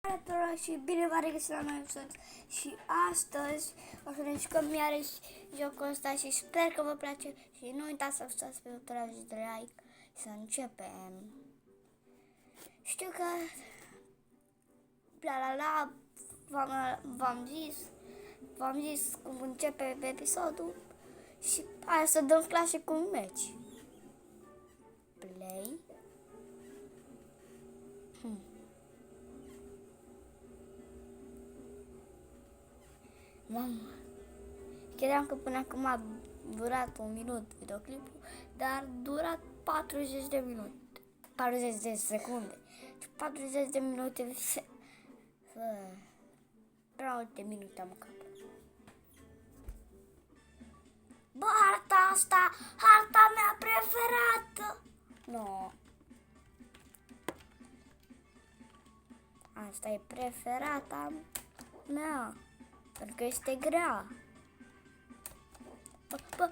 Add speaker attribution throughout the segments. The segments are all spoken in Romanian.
Speaker 1: Tuturor și bine v-am regăsit la noi episod. Și astăzi o să ne jucăm iarăși jocul ăsta și sper că vă place. Și nu uitați să apăsați pe butonul de like și să începem. Știu că v-am zis cum începe episodul și hai să dăm clase cu un meci. Play. Mamă, credeam că până acum a durat un minut videoclipul, dar a durat 40 de minute, 40 de secunde, 40 de minute, prea multe minute am cap. Bă, harta mea preferată! No. Asta e preferata mea. Pentru că este grea. Bă,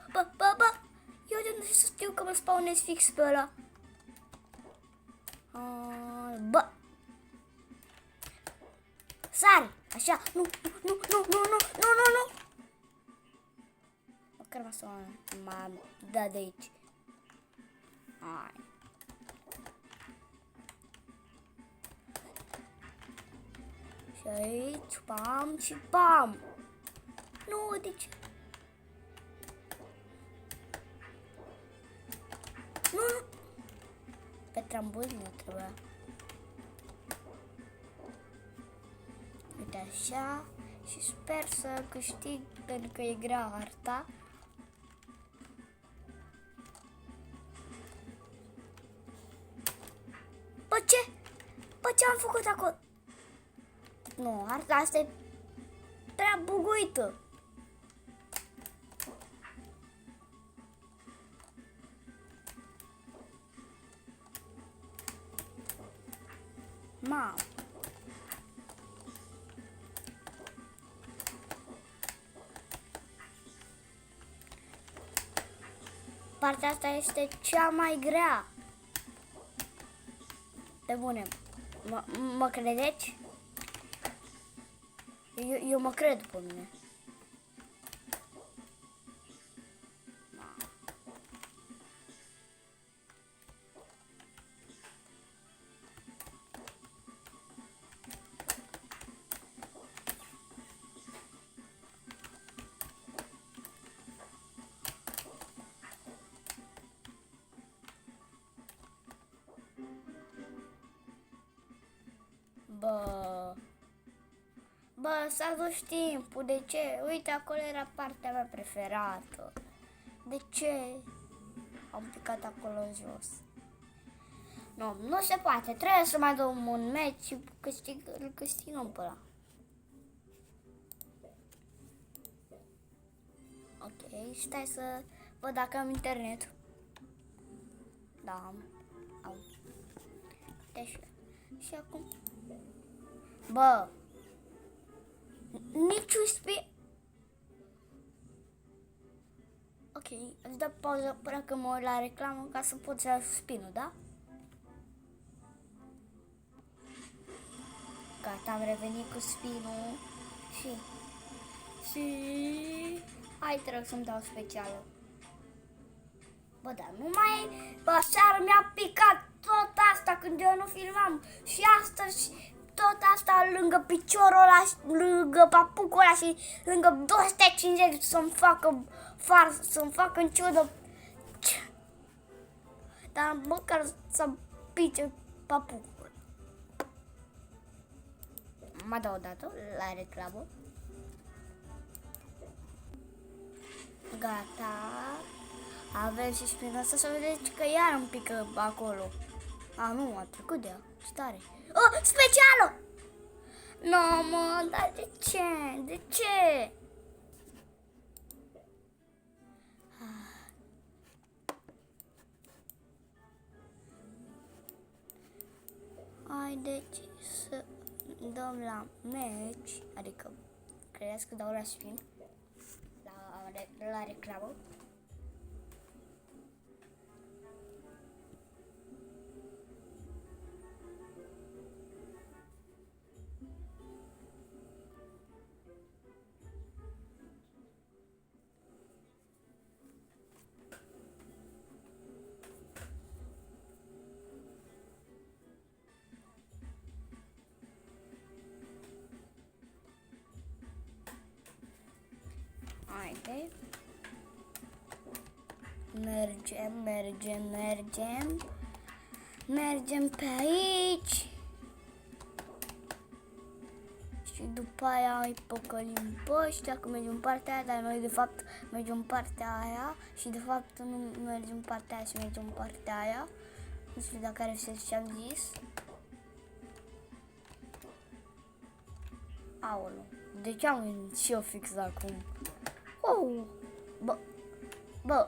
Speaker 1: eu de unde să știu că mă spawnez fix pe ăla? Bă! Sari! Așa! Nu! Măcar m-am dat de aici. Hai! Și aici, pam și pam. Nu, de ce? Nu. Pe trambul nu trebuia. Uite așa. Și sper să câștig pentru că e grea harta. Bă, ce? Bă, ce am făcut acolo? Nu, harta asta e prea buguită. Mamă. Partea asta este cea mai grea. Pe bune, mă credeți? Eu mă cred pe mine. Bă, s-a dus timpul, de ce? Uite, acolo era partea mea preferată. De ce? Am picat acolo jos. Nu se poate, trebuie să mai dăm un meci și îl câștigăm pe ăla. Ok, stai să văd dacă am internet. Da, am. Deci, și acum. Bă! Niciun spin. Ok, îți dau pauză până când mă uit la reclamă ca să pot să iau spinul, da? Gata, am revenit cu spinul și hai, te rog să-mi dau specială. Bă, dar nu mai... Bă, seară mi-a picat tot asta când eu nu filmam și astăzi tot asta lângă piciorul ăla, lângă papucul ăla și lângă 250 să-mi facă fars, să-mi facă în ciudă. Dar măcar să-mi pice papucul. Mă dau o dată la reclamă. Gata. Avem și spinul asta, să vedeți că iar îmi pică acolo. A, nu, a trecut de ea. Ce tare. Oh, specială! Nu, mă, dar de ce? De ce? Haideți să dăm la meci, adică credeți că dau la spin, la reclamă. Mergem pe aici. Și după aia îi păcălim pe ăștia că mergem în partea aia, dar noi de fapt mergem în partea aia și de fapt nu mergem în partea aia și mergem în partea aia. Nu știu dacă are sens ce am zis. Aoleu, de ce am venit și eu fix acum? Bă,